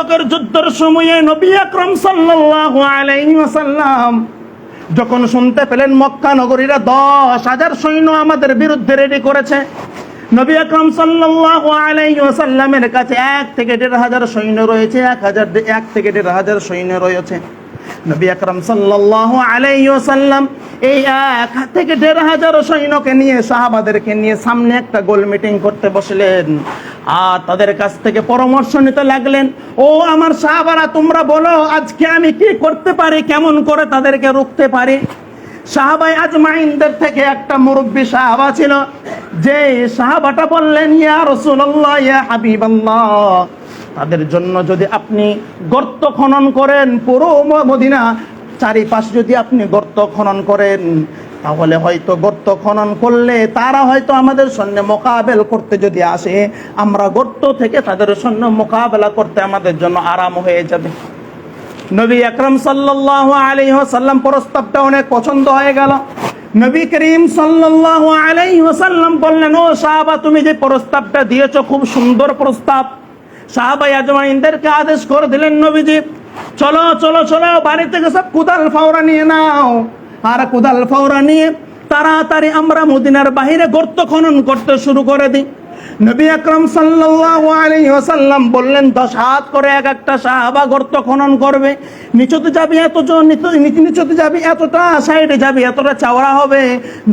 খন্দকের যুদ্ধের সময়ে নবী আকরাম সাল্লাল্লাহু আলাইহি ওয়াসাল্লাম যখন শুনতে পেলেন মক্কা নগরীরা 10,000 সৈন্য আমাদের বিরুদ্ধে রেডি করেছে, নবী আকরাম সাল্লাল্লাহু আলাইহি ওয়াসাল্লামের কাছে 1 থেকে 1,500 সৈন্য রয়েছে, 1 থেকে 1,500 সৈন্য রয়েছে। নবী আকরাম সাল্লাল্লাহু আলাইহি ওয়াসাল্লাম এই 1 থেকে 1,500 সৈন্যকে নিয়ে, সাহাবাদেরকে নিয়ে সামনে একটা গোল মিটিং করতে বসলেন আর তাদের কাছ থেকে পরামর্শ নিতে লাগলেন। ও আমার সাহাবারা, তোমরা বলো আজকে আমি কি করতে পারি, কেমন করে তাদেরকে রুখতে পারি। সাহাবায়ে আজমাইনদের থেকে একটা মুরব্বী সাহাবা ছিল, যে সাহাবাটা বললেন, ইয়া রাসূলুল্লাহ, ইয়া হাবিবাল্লাহ, তাদের জন্য যদি আপনি গর্ত খনন করেন, পুরো মদিনা চারিপাশ যদি আপনি গর্ত খনন করেন, তাহলে হয়তো গর্ত খনন করলে তারা হয়তো আমাদের সৈন্য মোকাবেল করতে যদি আসে, আমরা গর্ত থেকে তাদের সৈন্য মোকাবেলা করতে আমাদের জন্য আরাম হয়ে যাবে। নবী আকরাম সাল্লাল্লাহু আলাইহি ওয়াসাল্লাম প্রস্তাবটা অনেক পছন্দ হয়ে গেল। নবী করিম সাল্লাল্লাহু আলাইহি ওয়াসাল্লাম বললেন, ও সাহাবা, তুমি যে প্রস্তাবটা দিয়েছো খুব সুন্দর প্রস্তাব। সাহাবায়ে আজমাইনদেরকে আদেশ করে দিলেন নবীজি, চলো চলো চলো, বাড়ি থেকে সব কুদাল ফাওরা নিয়ে নাও, আর কুদাল ফাওরা নিয়ে তাড়াতাড়ি আমরা মদিনার বাহিরে গর্ত খনন করতে শুরু করে দিই। নবী আকরাম সাল্লাল্লাহু আলাইহি ওয়াসাল্লাম বললেন, 10 হাত করে এক একটা সাহাবা গর্ত খনন করবে, নিচুতে যাবে নিচুতে যাবে এতটা, সাইডে যাবে এতটা চওড়া হবে।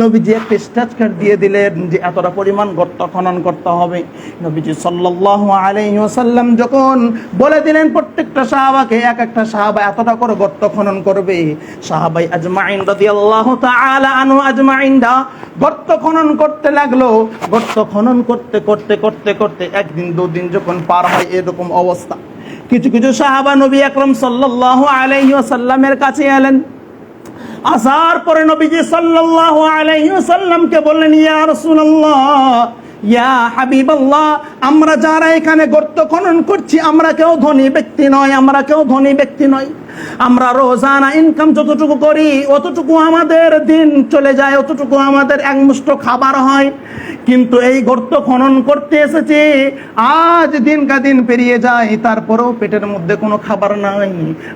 নবীজি একটা স্ট্রাকচার দিয়ে দিলেন যে এতটা পরিমাণ গর্ত খনন করতে হবে। নবীজি সাল্লাল্লাহু আলাইহি ওয়াসাল্লাম যখন বলে দিলেন প্রত্যেকটা সাহাবাকে, এক একটা সাহাবা এতটা করে গর্ত খনন করবে, সাহাবায়ে আজমাইন রাদিয়াল্লাহু তাআলা আনহু আজমাইনরা গর্ত খনন করতে লাগলো। গর্ত খনন করতে করতে করতে করতে একদিন 2 দিন যখন পার হয়, এরকম অবস্থা। কিছু কিছু সাহাবা নবী আকরাম সাল্লাল্লাহু আলাইহি ওয়াসাল্লামের কাছে এলেন। আসার পরে নবীজি সাল্লাল্লাহু আলাইহি ওয়াসাল্লামকে বললেন, ইয়া রাসূলুল্লাহ, ইয়া হাবিবাল্লাহ, আমরা যারা এখানে গর্ত খনন করছি, আমরা কেউ ধনী ব্যক্তি নয়, আমরা কেউ ধনী ব্যক্তি নয়। আমরা রোজানা ইনকাম যতটুকু করি অতটুকু আমাদের দিন চলে যায়, অতটুকু আমাদের এক মুষ্ঠ খাবার হয়। কিন্তু এই গর্ত খনন করতে এসেছি, আজ দিন কা দিন পেরিয়ে যায়, তারপরেও পেটের মধ্যে কোনো খাবার নাই,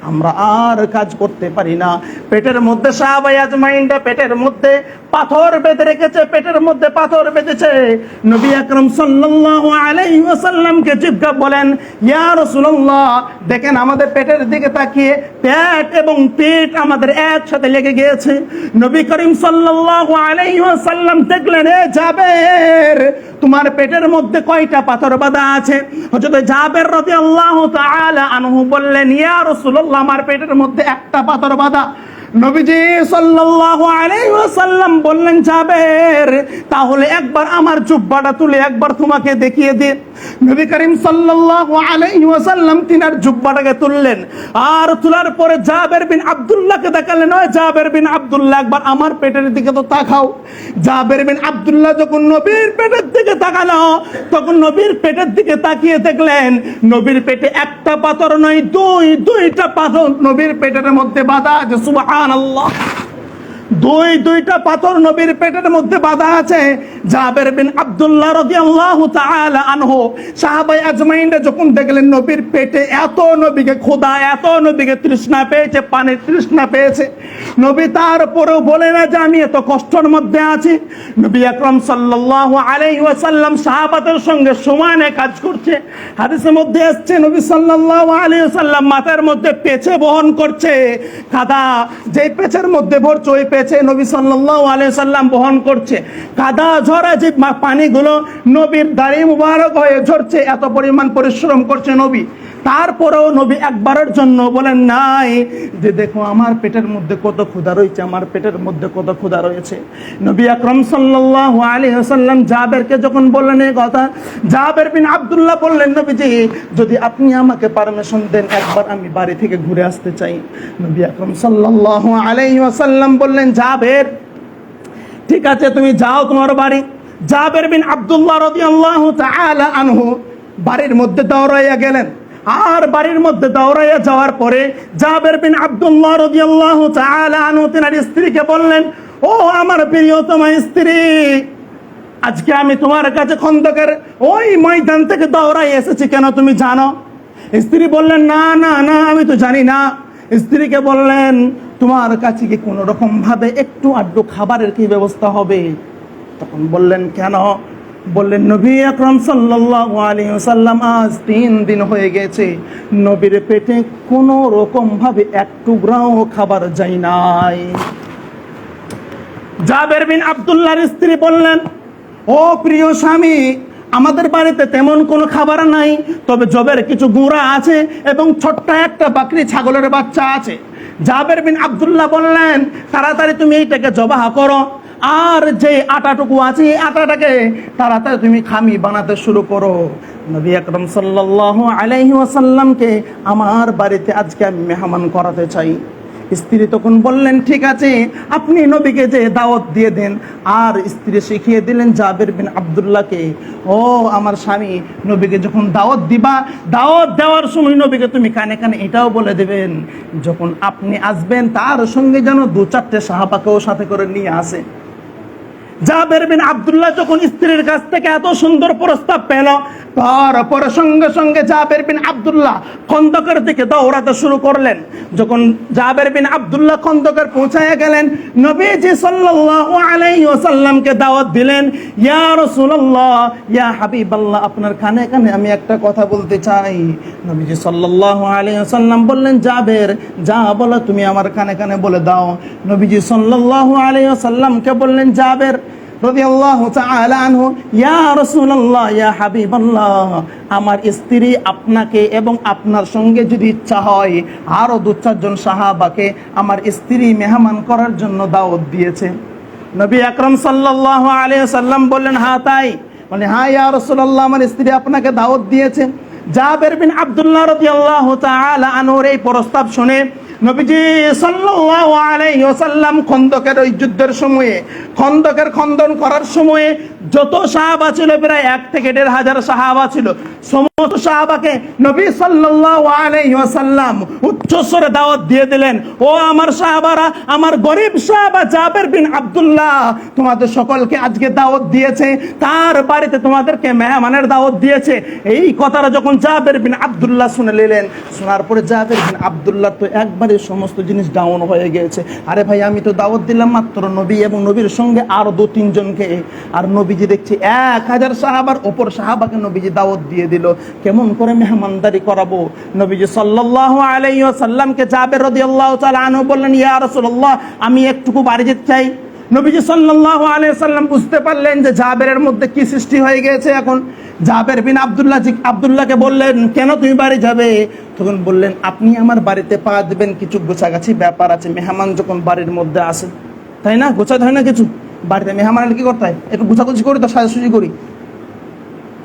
আমরা আর কাজ করতে পারি না। পেটের মধ্যে সাহাবায়ে আজমাইনরা পেটের মধ্যে পাথর বেঁধে রেখেছে, পেটের মধ্যে পাথর বেঁধেছে। নবী আকরাম সাল্লাল্লাহু আলাইহি ওয়াসাল্লামকে জিজ্ঞাসা বলেন, ইয়া রাসূলুল্লাহ, দেখেন আমাদের পেটের দিকে তাকিয়ে পেট এবং পেট আমাদের একসাথে লেগে গিয়েছে। নবী করিম সাল্লাল্লাহু আলাইহি ওয়াসাল্লাম দেখলেন, এ জাবের, তোমার পেটের মধ্যে কয়টা পাথর বাঁধা আছে? হযরত জাবের রাদিয়াল্লাহু তাআলা আনহু বললেন, ইয়া রাসূলুল্লাহ, আমার পেটের মধ্যে একটা পাথর বাঁধা। নবীজি সাল্লাল্লাহু আলাইহি ওয়াসাল্লাম বললেন, জাবের, তাহলে একবার আমার জুব্বাটা তুলে একবার তোমাকে দেখিয়ে দে। নবী করিম সাল্লাল্লাহু আলাইহি ওয়াসাল্লাম তিনার জুব্বাটাকে তুললেন, আর তোলার পরে জাবের বিন আব্দুল্লাহকে দেখালেন, ওই জাবের বিন আব্দুল্লাহ, একবার আমার পেটের দিকে তো তাকাও। জাবের বিন আব্দুল্লাহ যখন নবীর পেটের দিকে তাকালো, তখন নবীর পেটের দিকে তাকিয়ে দেখলেন নবীর পেটে একটা পাথর নয়, দুইটা পাথর নবীর পেটের মধ্যে বাঁধা আছে। সুবহানাল্লাহ, দুইটা পাথর নবীর পেটের মধ্যে বাঁধা আছে। জাবের বিন আব্দুল্লাহ রাদিয়াল্লাহু তাআলা আনহু সাহাবায়ে আজমাইনরা যখন দেখলেন নবীর পেটে এত, নবীকে ক্ষুধা, এত নবীকে তৃষ্ণা পেয়েছে, পানির তৃষ্ণা পেয়েছে, নবী তারপরেও বলে না যে আমি এত কষ্টের মধ্যে আছি। নবী আকরাম সাল্লাল্লাহু আলাইহি ওয়াসাল্লাম সাহাবাদের সঙ্গে সমানে কাজ করছে। হাদিসের মধ্যে আসছে নবী সাল্লাল্লাহু আলাইহি ওয়াসাল্লাম মাথার মধ্যে পেঁচে বহন করছে, কাদা যেই পেঁচের মধ্যে ভরছে ওই পেঁচে নবী সাল্লাল্লাহু আলাইহি ওয়াসাল্লাম বহন করছে। কাদা ঝরা যে পানিগুলো নবীর দাড়ি মুবারক হয়ে ঝরছে, এত পরিমাণ পরিশ্রম করছে নবী। তারপরেও নবী একবারের জন্য বলেন নাই যে দেখো আমার পেটের মধ্যে কত ক্ষুধা রয়েছে, আমার পেটের মধ্যে কত ক্ষুধা রয়েছে। নবী আকরাম সাল্লাল্লাহু আলাইহি ওয়াসাল্লাম জাবেরকে যখন বললেন এই কথা, জাবের বিন আব্দুল্লাহ বললেন, নবীজি যদি আপনি আমাকে পারমিশন দেন, একবার আমি বাড়ি থেকে ঘুরে আসতে চাই। নবী আকরাম সাল্লাল্লাহু আলাইহি ওয়াসাল্লাম বললেন, জাবের, ঠিক আছে তুমি যাও তোমার বাড়ি। জাবের বিন আব্দুল্লাহ রাদিয়াল্লাহু তাআলা আনহু বাড়ির মধ্যে দৌড়াইয়া গেলেন। আর বাড়ির মধ্যে দৌড়াইয়া যাওয়ার পরে জাবের বিন আব্দুল্লাহ রাদিয়াল্লাহু তাআলা আনহু তিনার স্ত্রীকে বললেন, ও আমার প্রিয়তম স্ত্রী, আজকে আমি তোমার কাছে খন্দকের ওই ময়দান থেকে দৌড়াই এসেছি, কেন তুমি জানো? স্ত্রী বললেন, না না না, আমি তো জানি না। স্ত্রীকে বললেন, তোমার কাছে কি কোনো রকম ভাবে একটু আধটু খাবারের কি ব্যবস্থা হবে? তখন বললেন, কেন? বললেন, নবী আকরাম সাল্লাল্লাহু আলাইহি ওয়াসাল্লাম আজ 3 দিন হয়ে গেছে, নবীর পেটে কোনো রকম ভাবে এক টুকরাও খাবার যায় নাই। জাবের বিন আব্দুল্লাহর স্ত্রী বললেন, ও প্রিয় স্বামী, আমাদের বাড়িতে তেমন কোনো খাবার নাই, তবে জবের কিছু গুঁড়া আছে এবং ছোট্ট একটা বাকরি ছাগলের বাচ্চা আছে। জাবের বিন আব্দুল্লাহ বললেন, তাড়াতাড়ি তুমি এইটাকে জবাহ করো, আর যে আটাটুকু আছে এই আটাটাকে তাড়াতাড়ি তুমি খামি বানাতে শুরু করো। নবী আকরাম সাল্লাল্লাহু আলাইহি ওয়াসাল্লামকে আমার বাড়িতে আজকে আমি মেহমান করাতে চাই। স্ত্রী তখন বললেন, ঠিক আছে, আপনি নবীকে যে দাওয়াত দিয়ে দেন। আর স্ত্রী শিখিয়ে দিলেন জাবের বিন আব্দুল্লাহকে, ও আমার স্বামী, নবীকে যখন দাওয়াত দিবা, দাওয়াত দেওয়ার সময় নবীকে তুমি কানে কানে এটাও বলে দেবেন, যখন আপনি আসবেন তার সঙ্গে যেন 2-4টে সাহাবাকেও সাথে করে নিয়ে আসে। জাবের বিন আব্দুল্লাহ যখন স্ত্রীর কাছ থেকে এত সুন্দর প্রস্তাব পেল, তারপর সঙ্গে সঙ্গে জাবের বিন আব্দুল্লাহ খন্দকের দিকে দৌড়াতে শুরু করলেন। যখন জাবের বিন আব্দুল্লাহ খন্দকের পৌঁছায় গেলেন, নবীজি সাল্লাল্লাহু আলাইহি ওয়াসাল্লামকে দাওয়াত দিলেন, ইয়া রাসূলুল্লাহ, ইয়া হাবিবাল্লাহ, আপনার কানে কানে আমি একটা কথা বলতে চাই। নবীজি সাল্লাল্লাহু আলাইহি ওয়াসাল্লাম বললেন, জাবের, যা বলো তুমি আমার কানে কানে বলে দাও। নবীজি সাল্লাল্লাহু আলাইহি ওয়াসাল্লামকে বললেন, জাবের রাদিয়াল্লাহু তাআলা আনহু, ইয়া রাসূলুল্লাহ, ইয়া হাবিবাল্লাহ, আমার স্ত্রী আপনাকে এবং আপনার সঙ্গে যদি ইচ্ছা হয় আরো 2-4 জন সাহাবাকে আমার স্ত্রী মেহমান করার জন্য দাওয়াত দিয়েছে। নবী আকরাম সাল্লাল্লাহু আলাইহি ওয়াসাল্লাম বললেন, হ্যাঁ তাই? মানে, হ্যাঁ ইয়া রাসূলুল্লাহ, আমার স্ত্রী আপনাকে দাওয়াত দিয়েছে। জাবের বিন আব্দুল্লাহ রাদিয়াল্লাহু তাআলা আনহুর এই প্রস্তাব শুনে নবীজি সাল্লাল্লাহু আলাইহি ওয়াসাল্লাম খন্দকের ওই যুদ্ধের সময়ে, খন্দকের খন্দন করার সময়ে যত সাহাবা ছিল, প্রায় 1 থেকে 1,500 সাহাবা ছিল, সমস্ত সাহাবাকে নবী সাল্লাল্লাহু আলাইহি ওয়াসাল্লাম উচ্চস্বরে দাওয়াত দিয়ে দিলেন, ও আমার সাহাবারা, আমার গরিব সাহাবা জাবের বিন আব্দুল্লাহ তোমাদের সকলকে আজকে দাওয়াত দিয়েছে, তার বাড়িতে তোমাদেরকে মেহমানের দাওয়াত দিয়েছে। এই কথাটা যখন জাবের বিন আব্দুল্লাহ শুনে নিলেন, শোনার পরে জাবের বিন আব্দুল্লাহ তো একবারে সমস্ত জিনিস ডাউন হয়ে গেছে। আরে ভাই, আমি তো দাওয়াত দিলাম মাত্র নবী এবং নবীর সঙ্গে আরো 2-3 জনকে, আর নবীজি দেখছি 1000 সাহাবার ওপর সাহাবাকে নবীজি দাওয়াত দিয়ে দিল, কেমন করে মেহমানদারি করাবো? নবীজি সাল্লাল্লাহু আলাইহি ওয়াসাল্লামকে জাবের রাদিয়াল্লাহু তাআলা আনহু বললেন, ইয়া রাসূলুল্লাহ, আমি একটুকু বাড়ি যেতে চাই। নবীজি সাল্লাল্লাহু আলাইহি ওয়াসাল্লাম বুঝতে পারলেন যে জাবেরের মধ্যে কি সৃষ্টি হয়ে গেছে। এখন জাবের বিন আব্দুল্লাহকে বললেন, কেন তুমি বাড়ি যাবে? তখন বললেন, আপনি আমার বাড়িতে পা দেবেন, কিছু গোছাগাছি ব্যাপার আছে। মেহমান যখন বাড়ির মধ্যে আসে, তাই না, গোছাতে হয় না কিছু? বাড়িতে মেহমান কি করতে হয়? একটু গোছাগুছি করি, তো সাজাসুজি করি।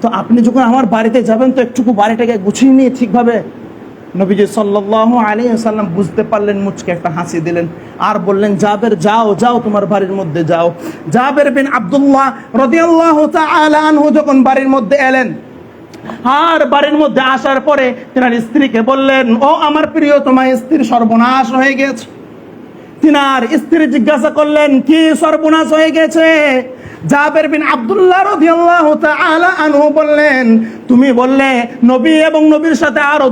তো আপনি যখন আমার বাড়িতে যাবেন, তো একটুকু বাড়িটাকে গুছিয়ে নিয়ে ঠিকভাবে। নবীজি সাল্লাল্লাহু আলাইহি ওয়াসাল্লাম বুঝতে পারলেন, মুচকে একটা হাসি দিলেন, আর বললেন, জাবের, যাও যাও, তোমার বাড়ির মধ্যে যাও। জাবের বিন আব্দুল্লাহ রাদিয়াল্লাহু তাআলা আনহু যখন বাড়ির মধ্যে এলেন, আর বাড়ির মধ্যে আসার পরে তিনার স্ত্রীকে বললেন, ও আমার প্রিয়, তোমার স্ত্রীর সর্বনাশ হয়ে গেছে। তিনার স্ত্রী জিজ্ঞাসা করলেন, কি সর্বনাশ হয়ে গেছে? জাবের বিন আব্দুল্লাহ রাদিয়াল্লাহু তাআলা আনহু বললেন, তুমি বললে নবী এবং নবীর সাথে আরো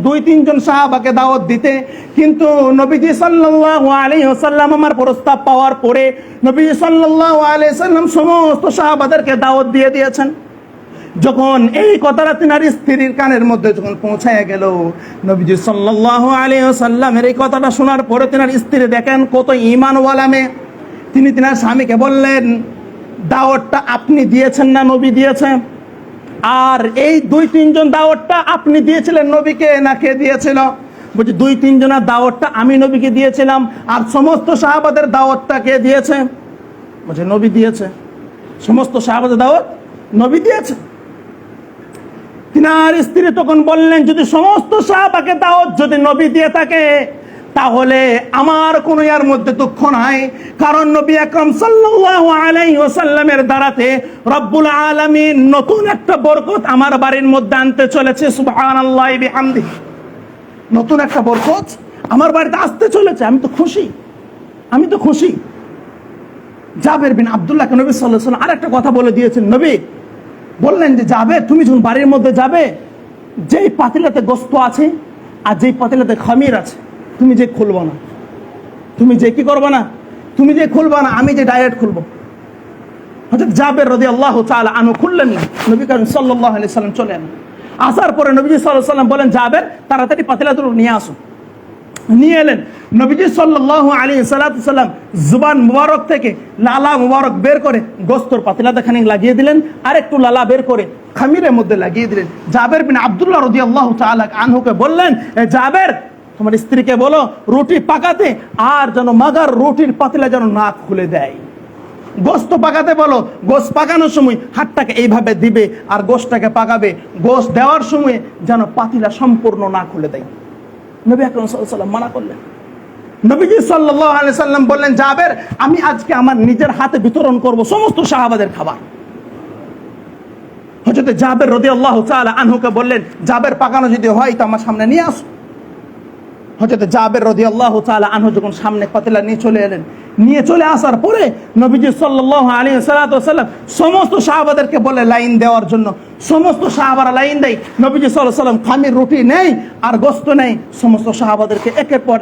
2-3 জন সাহাবাকে দাওয়াত দিতে, কিন্তু নবীজি সাল্লাল্লাহু আলাইহি ওয়াসাল্লাম আমার প্রস্তাব পাওয়ার পরে নবীজি সাল্লাল্লাহু আলাইহি ওয়াসাল্লাম সমস্ত সাহাবাদেরকে দাওয়াত দিয়ে দিয়েছেন। যখন এই কথাটা তিনার স্ত্রীর কানের মধ্যে যখন পৌঁছায় গেল, নবীজি সাল্লাল্লাহু আলাইহি ওয়াসাল্লামের এই কথাটা শোনার পরে তিনার স্ত্রী দেখেন কত ঈমানওয়ালা মেয়ে। তিনি তিনার স্বামীকে বললেন, দাওয়াতটা আপনি দিয়েছেন না নবী দিয়েছে? আর এই 2-3 জন দাওয়াতটা আপনি দিয়েছিলেন নবীকে, না কে দিয়েছিল? বলছি, 2-3 জনের দাওয়াতটা আমি নবীকে দিয়েছিলাম, আর সমস্ত সাহাবাদের দাওয়াতটা কে দিয়েছে? বলছে, নবী দিয়েছে। সমস্ত সাহাবাদের দাওয়াত নবী দিয়েছে। তিনার স্ত্রী তখন বললেন, যদি সমস্ত সাহাবাকে দাওয়াত যদি নবী দিয়ে থাকে, তাহলে আমার কোনো ইয়ার মধ্যে দুঃখ নাই, কারণ নবী আকরাম সাল্লাল্লাহু আলাইহি ওয়াসাল্লামের দ্বারাতে রব্বুল আলামিন নতুন একটা বরকত আমার বাড়ির মধ্যে আনতে চলেছে। সুবহানাল্লাহি বিহামদিহি, নতুন একটা বরকত আমার বাড়িতে আসতে চলেছে। আমি তো খুশি। জাবের বিন আব্দুল্লাহকে নবী সাল্লাল্লাহু আলাইহি ওয়াসাল্লাম আরেকটা কথা বলে দিয়েছেন। নবী বললেন যে, যাবে, তুমি যখন বাড়ির মধ্যে যাবে, যেই পাতিলাতে গোস্ত আছে আর যেই পাতিলাতে খামির আছে, তুমি যে খুলবো না, তুমি যে কি করবো না, তুমি যে খুলবো না, আমি যে ডাইরেক্ট খুলবো। হযরত জাবের রাদিয়াল্লাহু তাআলা আনহু খুললেন না, নবী করিম সাল্লাল্লাহু আলাইহি সাল্লাম চলে এলেন। আসার পরে নবীজি সাল্লাল্লাহু আলাইহি সাল্লাম বলেন, জাবের তাড়াতাড়ি পাতিলা দুটো নিয়ে আসো। নিয়ে এলেন। নবীজি সাল্লাল্লাহু আলাইহি সাল্লাম জুবান মুবারক থেকে লালা মুবারক বের করে গোস্তর পাতিলাতে খানিক লাগিয়ে দিলেন, আর একটু লালা বের করে খামিরের মধ্যে লাগিয়ে দিলেন। জাবের বিন আব্দুল্লাহ রাদিয়াল্লাহু তাআলা আনহুকে বললেন, এ জাবের, তোমার স্ত্রীকে বলো রুটি পাকাতে, আর যেন মাগার রুটির পাতিলা যেন না খুলে দেয়। গোস্ত পাকাতে বলো, গোস্ত পাকানোর সময় হাতটাকে এইভাবে দিবে আর গোস্তটাকে পাকাবে, গোস্ত দেওয়ার সময় যেন পাতিলা সম্পূর্ণ না খুলে দেয়। নবী আকরাম সাল্লাল্লাহু আলাইহি ওয়াসাল্লাম মানা করলেন। নবীজি সাল্লাল্লাহু আলাইহি ওয়াসাল্লাম বললেন, জাবের, আমি আজকে আমার নিজের হাতে বিতরণ করব সমস্ত সাহাবাদের খাবার। হযরত জাবের রাদিয়াল্লাহু তাআলা আনহুকে বললেন, জাবের, পাকানো যদি হয় তো আমার সামনে নিয়ে আসো। হযরত জাবের রাদিয়াল্লাহু তাআলা আনহু যখন সামনে পাতিলা নিয়ে চলে এলেন, নিয়ে চলে আসার পরে নবীজি সাল্লাল্লাহু আলাইহি ওয়াসাল্লাম সমস্ত সাহাবাদেরকে বলে লাইন দেওয়ার জন্য। সমস্ত সাহাবারা লাইন দেয়। নবীজি সাল্লাল্লাহু আলাইহি ওয়াসাল্লাম খামির রুটি নেই আর গোস্ত নেই, সমস্ত সাহাবাদেরকে একের পর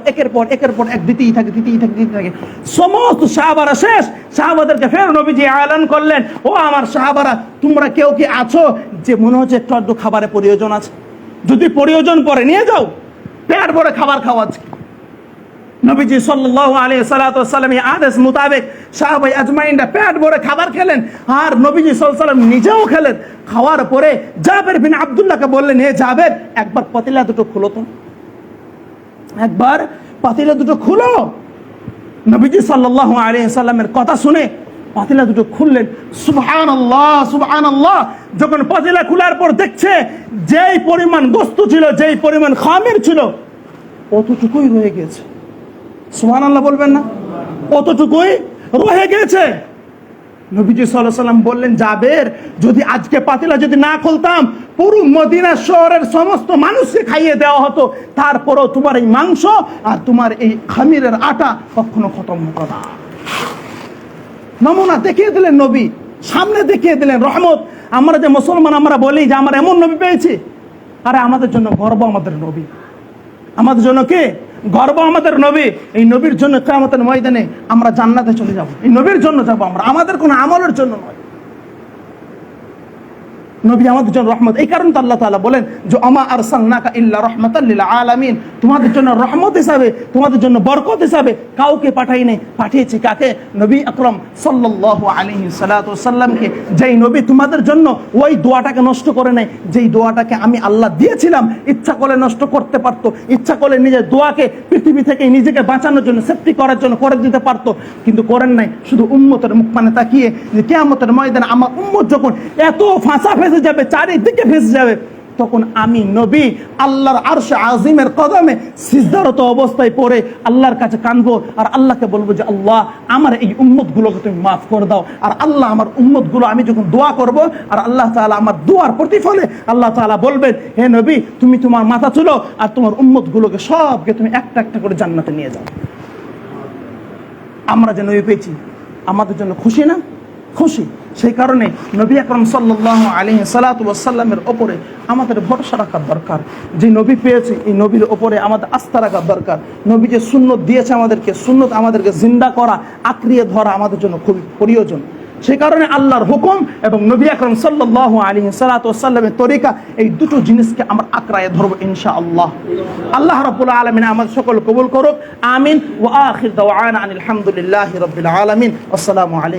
এক দিতেই থাকে। সমস্ত সাহাবারা শেষ। সাহাবাদেরকে ফের নবীজি এলান করলেন, ও আমার সাহাবারা, তোমরা কেউ কি আছো যে মনে হচ্ছে একটু খাবারের প্রয়োজন আছে? যদি প্রয়োজন পড়ে নিয়ে যাও, পেট ভরে খাবার খাওয়াচ্ছে। নবীজি সাল্লাল্লাহু আলাইহি সাল্লাম এই আদেশ মোতাবেক সাহাবায়ে আজমাইনরা পেট ভরে খাবার খেলেন, আর নবীজি সাল্লাল্লাহু আলাইহি সাল্লাম নিজেও খেলেন। খাওয়ার পরে জাবের বিন আব্দুল্লাহকে বললেন, হে জাবের, একবার পাতিলা দুটো খুলো তো, একবার পাতিলা দুটো খুলো। নবীজি সাল্লাল্লাহু আলাইহি সাল্লামের কথা শুনে পাতিলা দুটো খুললেন। সুবহানাল্লাহ, সুবহানাল্লাহ। যখন পাতিলা খোলার পর দেখছে যেই পরিমাণ গোস্ত ছিল, যেই পরিমাণ খামির ছিল, অতটুকুই রয়ে গেছে। সুবহানাল্লাহ বলবেন না? অতটুকুই রয়ে গেছে। নবীজি সাল্লাল্লাহু আলাইহি সাল্লাম বললেন, জাবের, যদি আজকে পাতিলা যদি না খুলতাম, পুরো মদিনা শহরের সমস্ত মানুষকে খাইয়ে দেওয়া হতো, তারপরও তোমার এই মাংস আর তোমার এই খামিরের আটা কখনো খতম হতো না। নমুনা দেখিয়ে দিলেন নবী, সামনে দেখিয়ে দিলেন রহমত। আমরা যে মুসলমান, আমরা বলি যে আমরা এমন নবী পেয়েছি, আরে আমাদের জন্য গর্ব আমাদের নবী। আমাদের জন্য কে গর্ব? আমাদের নবী। এই নবীর জন্য কিয়ামতের ময়দানে আমরা জান্নাতে চলে যাব, এই নবীর জন্য যাব আমরা, আমাদের কোনো আমলের জন্য নয়। নবী আমাদের জন্য রহমত। এই কারণে তো আল্লাহ তাআলা বলেন যে আমা আরসালনাকা ইল্লা রাহমাতাল লিল আলামিন, তোমাদের জন্য রহমত হিসাবে, তোমাদের জন্য বরকত হিসাবে কাউকে পাঠাই নাই, পাঠিয়েছি কাকে? নবী আকরাম সাল্লাল্লাহু আলাইহি সাল্লামকে। যেই নবী তোমাদের জন্য ওই দোয়াটাকে নষ্ট করে নাই, যেই দোয়াটাকে আমি আল্লাহ দিয়েছিলাম। ইচ্ছা করলে নষ্ট করতে পারতো, ইচ্ছা করলে নিজের দোয়াকে পৃথিবী থেকে নিজেকে বাঁচানোর জন্য, সেফটি করার জন্য করে দিতে পারতো, কিন্তু করেন নাই। শুধু উম্মতের মুখপানে তাকিয়ে যে কিয়ামতের ময়দানে আমার উম্মত যখন এত ফাঁসা ফেসে যাবে, চারিদিকে ফেসে যাবে, তখন আমি নবী আল্লাহর আরশে আজিমের কদমে সিজদারত অবস্থায় পড়ে আল্লাহর কাছে কাঁদবো, আর আল্লাহকে বলবো যে আল্লাহ, আমার এই উম্মতগুলোকে তুমি মাফ করে দাও। আর আল্লাহ, আমার উম্মতগুলো, আমি যখন দোয়া করব, আর আল্লাহ তাআলা আমার দোয়ার প্রতিফলে আল্লাহ তাআলা বলবেন, হে নবী, তুমি তোমার মাথা তুলো আর তোমার উম্মতগুলোকে সবকে তুমি একটা একটা করে জান্নাতে নিয়ে যাও। আমরা যে নবী পেয়েছি, আমাদের জন্য খুশি না? খুশি। সেই কারণে নবী আকরাম সাল্লাল্লাহু আলাইহি সাল্লামের ওপরে আমাদের ভরসা রাখা দরকার। যে নবী পেয়েছি, এই নবীর ওপরে আমাদের আস্থা রাখা দরকার। নবী যে সুন্নত দিয়েছে আমাদেরকে, সুন্নত আমাদেরকে জিন্দা করা, আঁকড়িয়ে ধরা আমাদের জন্য খুবই প্রয়োজন। সেই কারণে আল্লাহর হুকুম এবং নবী আকরাম সাল্লাল্লাহু আলাইহি সাল্লামের তরিকা, এই দুটো জিনিসকে আমরা আঁকড়ায় ধরবো ইনশাআল্লাহ। আল্লাহ রাব্বুল আলামিন আমাদের সকল কবুল করুক। আমিন। ওয়া আখির দাওয়ানা আনিল হামদুলিল্লাহি রাব্বিল আলামিন। আসসালামু আলাইকুম।